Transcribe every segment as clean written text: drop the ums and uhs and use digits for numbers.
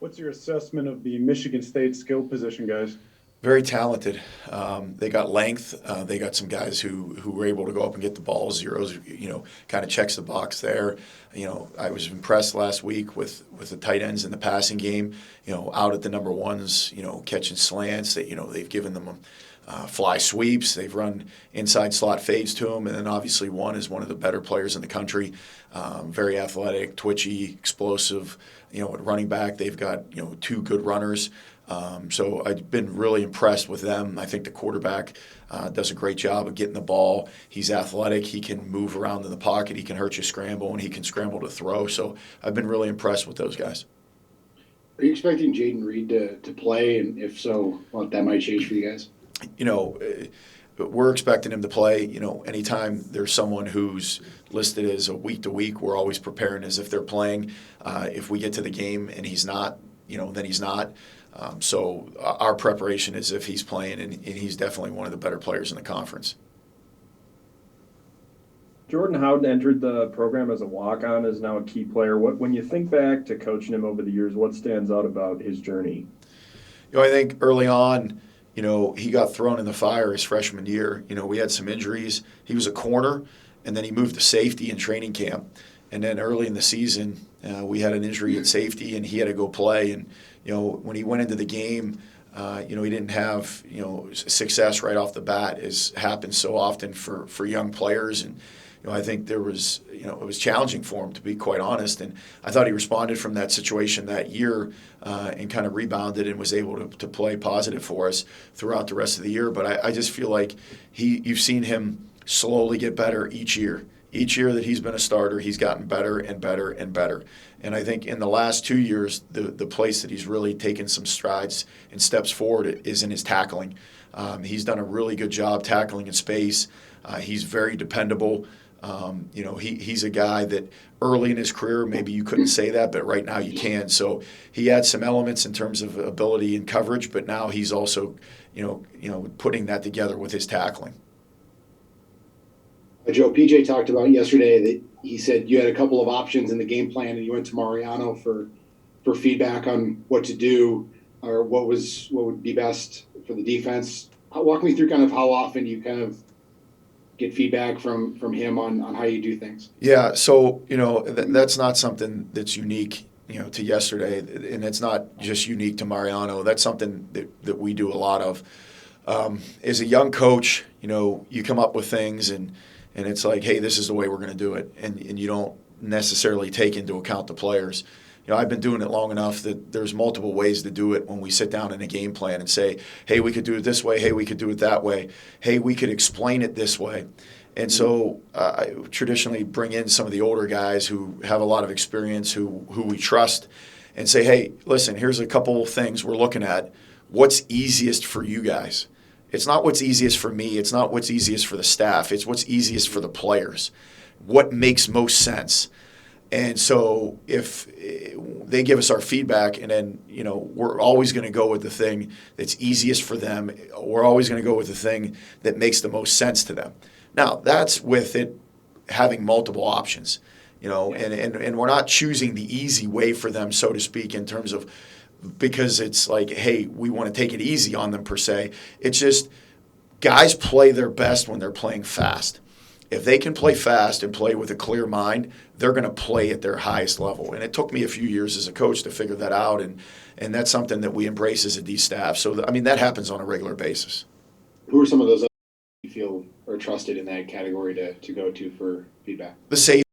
What's your assessment of the Michigan State skill position guys? Very talented. They got length. They got some guys who were able to go up and get the ball. Zeros, kind of checks the box there. I was impressed last week with the tight ends in the passing game. Out at the number ones, catching slants. They've given them fly sweeps. They've run inside slot fades to them, and then obviously one is one of the better players in the country. Very athletic, twitchy, explosive. At running back, they've got two good runners. So I've been really impressed with them. I think the quarterback does a great job of getting the ball. He's athletic. He can move around in the pocket. He can hurt you scramble, and he can scramble to throw. So I've been really impressed with those guys. Are you expecting Jaden Reed to play? And if so, what that might change for you guys? We're expecting him to play. Anytime there's someone who's listed as a week to week, we're always preparing as if they're playing. If we get to the game and he's not, then he's not. So our preparation is if he's playing, and he's definitely one of the better players in the conference. Jordan Howden entered the program as a walk-on, is now a key player. When you think back to coaching him over the years, what stands out about his journey? I think early on, he got thrown in the fire his freshman year. We had some injuries. He was a corner, and then he moved to safety in training camp. And then early in the season, we had an injury at safety, and he had to go play. And when he went into the game, he didn't have success right off the bat, as happens so often for young players. And I think there was it was challenging for him, to be quite honest. And I thought he responded from that situation that year and kind of rebounded and was able to play positive for us throughout the rest of the year. But I just feel like you've seen him slowly get better each year. Each year that he's been a starter, he's gotten better and better and better. And I think in the last 2 years, the place that he's really taken some strides and steps forward is in his tackling. He's done a really good job tackling in space. He's very dependable. He's a guy that early in his career, maybe you couldn't say that, but right now you can. So he had some elements in terms of ability and coverage, but now he's also, putting that together with his tackling. Joe, PJ talked about yesterday that he said you had a couple of options in the game plan, and you went to Mariano for feedback on what to do or what would be best for the defense. Walk me through kind of how often you kind of get feedback from him on how you do things. Yeah, so that's not something that's unique to yesterday, and it's not just unique to Mariano. That's something that we do a lot of. As a young coach, you come up with things and it's like, hey, this is the way we're going to do it, and you don't necessarily take into account the players. I've been doing it long enough that there's multiple ways to do it when we sit down in a game plan and say, hey, we could do it this way, hey, we could do it that way, hey, we could explain it this way. And so I traditionally bring in some of the older guys who have a lot of experience, who we trust, and say, hey, listen, here's a couple of things we're looking at. What's easiest for you guys? It's not what's easiest for me. It's not what's easiest for the staff. It's what's easiest for the players. What makes most sense? And so if they give us our feedback, and then, we're always going to go with the thing that's easiest for them. We're always going to go with the thing that makes the most sense to them. Now, that's with it having multiple options, and we're not choosing the easy way for them, so to speak, in terms of because it's like, hey, we want to take it easy on them per se. It's just guys play their best when they're playing fast. If they can play fast and play with a clear mind, they're going to play at their highest level. And it took me a few years as a coach to figure that out, and that's something that we embrace as a D staff. So, that happens on a regular basis. Who are some of those you feel are trusted in that category to go to for feedback? The safety,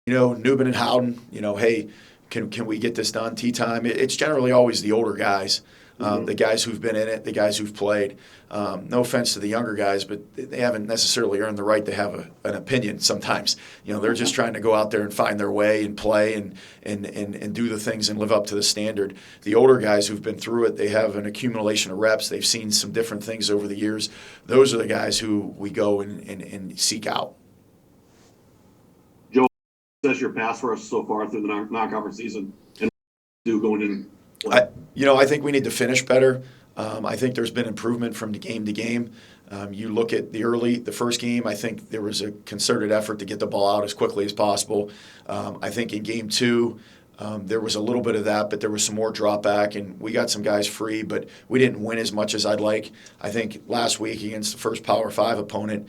Newman and Howden, hey, can we get this done? Tea time. It's generally always the older guys, the guys who've been in it, the guys who've played. No offense to the younger guys, but they haven't necessarily earned the right to have an opinion sometimes. They're just trying to go out there and find their way and play and do the things and live up to the standard. The older guys who've been through it, they have an accumulation of reps. They've seen some different things over the years. Those are the guys who we go and seek out. That's your pass for us so far through the non-conference season, and do going in. I think we need to finish better. I think there's been improvement from game to game. You look at the first game, I think there was a concerted effort to get the ball out as quickly as possible. I think in game 2, There was a little bit of that, but there was some more drop back, and we got some guys free, but we didn't win as much as I'd like. I think last week against the first Power 5 opponent,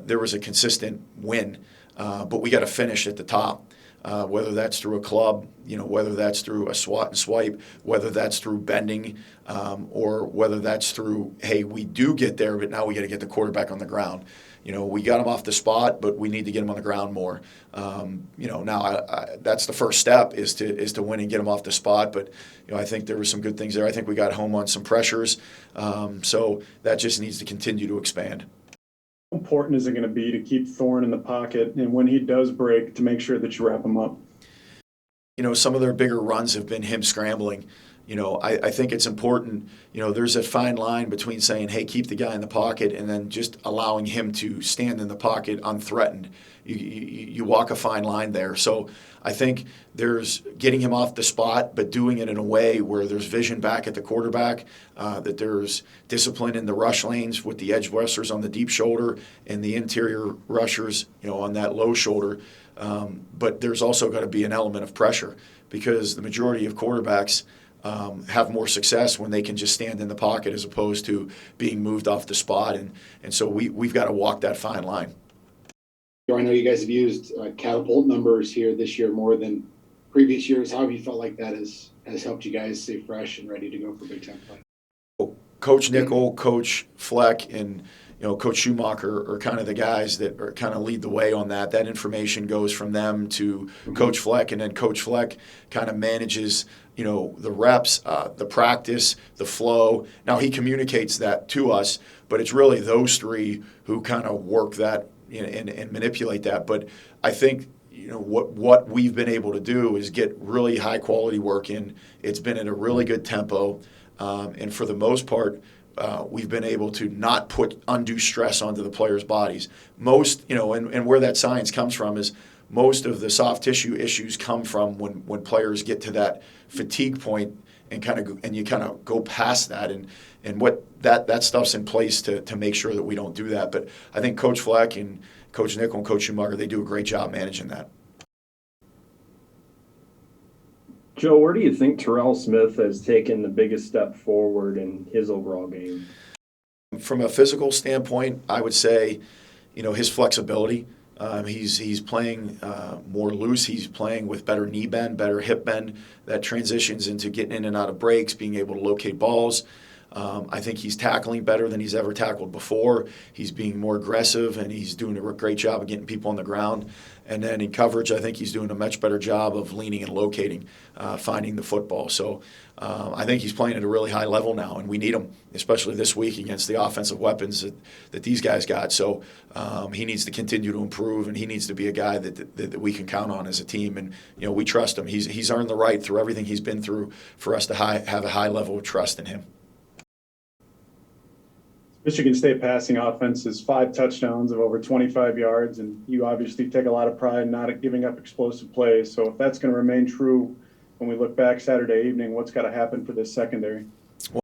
there was a consistent win, but we got to finish at the top. Whether that's through a club, whether that's through a swat and swipe, whether that's through bending, or whether that's through, hey, we do get there, but now we got to get the quarterback on the ground. We got him off the spot, but we need to get him on the ground more. Now that's the first step is to win and get him off the spot. But I think there were some good things there. I think we got home on some pressures, so that just needs to continue to expand. How important is it going to be to keep Thorne in the pocket, and when he does break, to make sure that you wrap him up? Some of their bigger runs have been him scrambling. I think it's important. There's a fine line between saying, hey, keep the guy in the pocket, and then just allowing him to stand in the pocket unthreatened. You walk a fine line there. So I think there's getting him off the spot, but doing it in a way where there's vision back at the quarterback, that there's discipline in the rush lanes with the edge rushers on the deep shoulder and the interior rushers, on that low shoulder. But there's also got to be an element of pressure, because the majority of quarterbacks have more success when they can just stand in the pocket as opposed to being moved off the spot. And so we've got to walk that fine line. I know you guys have used catapult numbers here this year more than previous years. How have you felt like that has helped you guys stay fresh and ready to go for Big Ten play? Coach Nickel, Coach Fleck, and Coach Schumacher are kind of the guys that are kind of lead the way on that. That information goes from them to Coach Fleck, and then Coach Fleck kind of manages the reps, the practice, the flow. Now he communicates that to us, but it's really those three who kind of work that and manipulate that. But I think what we've been able to do is get really high quality work in. It's been at a really good tempo, and for the most part, we've been able to not put undue stress onto the players' bodies. Most, and where that science comes from is most of the soft tissue issues come from when players get to that fatigue point and you kind of go past that, and what that stuff's in place to make sure that we don't do that. But I think Coach Fleck and Coach Nickel and Coach Schumacher, they do a great job managing that. Joe, where do you think Terrell Smith has taken the biggest step forward in his overall game? From a physical standpoint, I would say, his flexibility. He's playing more loose. He's playing with better knee bend, better hip bend. That transitions into getting in and out of breaks, being able to locate balls. I think he's tackling better than he's ever tackled before. He's being more aggressive, and he's doing a great job of getting people on the ground. And then in coverage, I think he's doing a much better job of leaning and locating, finding the football. So I think he's playing at a really high level now, and we need him, especially this week against the offensive weapons that these guys got. So he needs to continue to improve, and he needs to be a guy that we can count on as a team. And we trust him. He's earned the right through everything he's been through for us to have a high level of trust in him. Michigan State passing offense is 5 touchdowns of over 25 yards, and you obviously take a lot of pride in not giving up explosive plays. So if that's going to remain true when we look back Saturday evening, what's got to happen for this secondary? Well,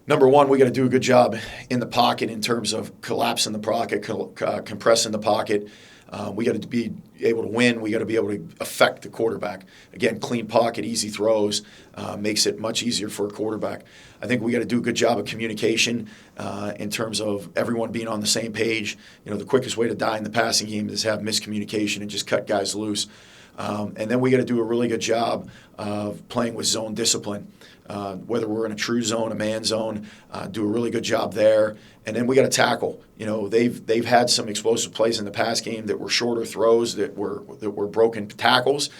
number one, we got to do a good job in the pocket in terms of collapsing the pocket, compressing the pocket. We got to be able to win. We got to be able to affect the quarterback. Again, clean pocket, easy throws, makes it much easier for a quarterback. I think we got to do a good job of communication in terms of everyone being on the same page. The quickest way to die in the passing game is have miscommunication and just cut guys loose. And then we got to do a really good job of playing with zone discipline. Whether we're in a true zone, a man zone, do a really good job there. And then we got to tackle. They've had some explosive plays in the pass game that were shorter throws that were broken tackles.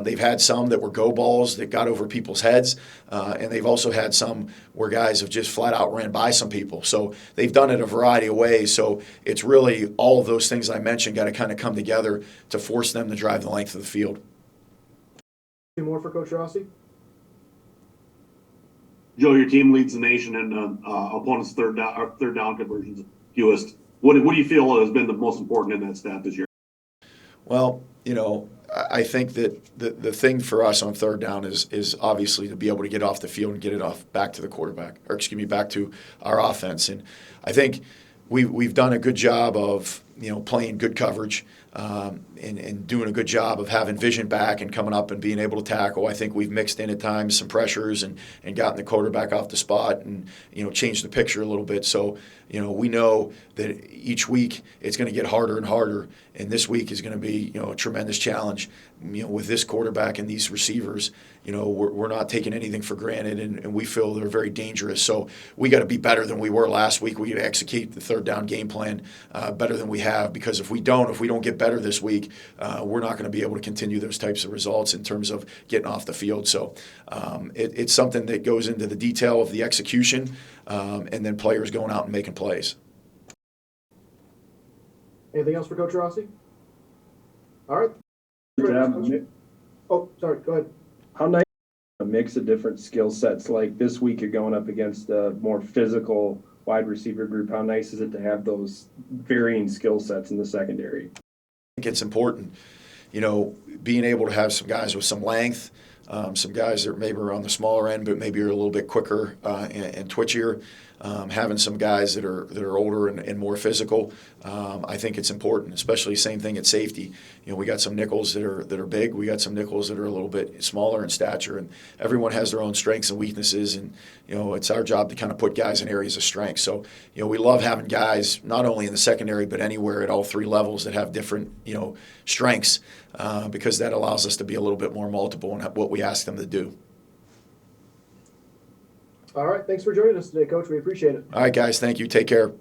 They've had some that were go balls that got over people's heads, and they've also had some where guys have just flat out ran by some people. So they've done it a variety of ways. So it's really all of those things I mentioned got to kind of come together to force them to drive the length of the field. Any more for Coach Rossi? Joe, your team leads the nation in opponents' third down conversions, fewest. What do you feel has been the most important in that stat this year? Well, I think that the thing for us on third down is obviously to be able to get off the field and get it back to the quarterback, back to our offense. And I think we've done a good job of playing good coverage. and doing a good job of having vision back and coming up and being able to tackle. I think we've mixed in at times some pressures and gotten the quarterback off the spot and, changed the picture a little bit. So, we know that each week it's going to get harder and harder. And this week is going to be, a tremendous challenge, with this quarterback and these receivers. We're not taking anything for granted, and we feel they're very dangerous. So we got to be better than we were last week. We got to execute the third down game plan better than we have, because if we don't get better this week, we're not going to be able to continue those types of results in terms of getting off the field. So it's something that goes into the detail of the execution, and then players going out and making plays. Anything else for Coach Rossi? All right. Oh, sorry. Go ahead. How nice a mix of different skill sets. Like this week, you're going up against a more physical wide receiver group. How nice is it to have those varying skill sets in the secondary? I think it's important, being able to have some guys with some length, some guys that maybe are on the smaller end, but maybe are a little bit quicker and twitchier. Having some guys that are older and more physical, I think it's important. Especially same thing at safety. We got some nickels that are big. We got some nickels that are a little bit smaller in stature, and everyone has their own strengths and weaknesses. And it's our job to kind of put guys in areas of strength. So we love having guys not only in the secondary but anywhere at all three levels that have different strengths, because that allows us to be a little bit more multiple in what we ask them to do. All right. Thanks for joining us today, Coach. We appreciate it. All right, guys. Thank you. Take care.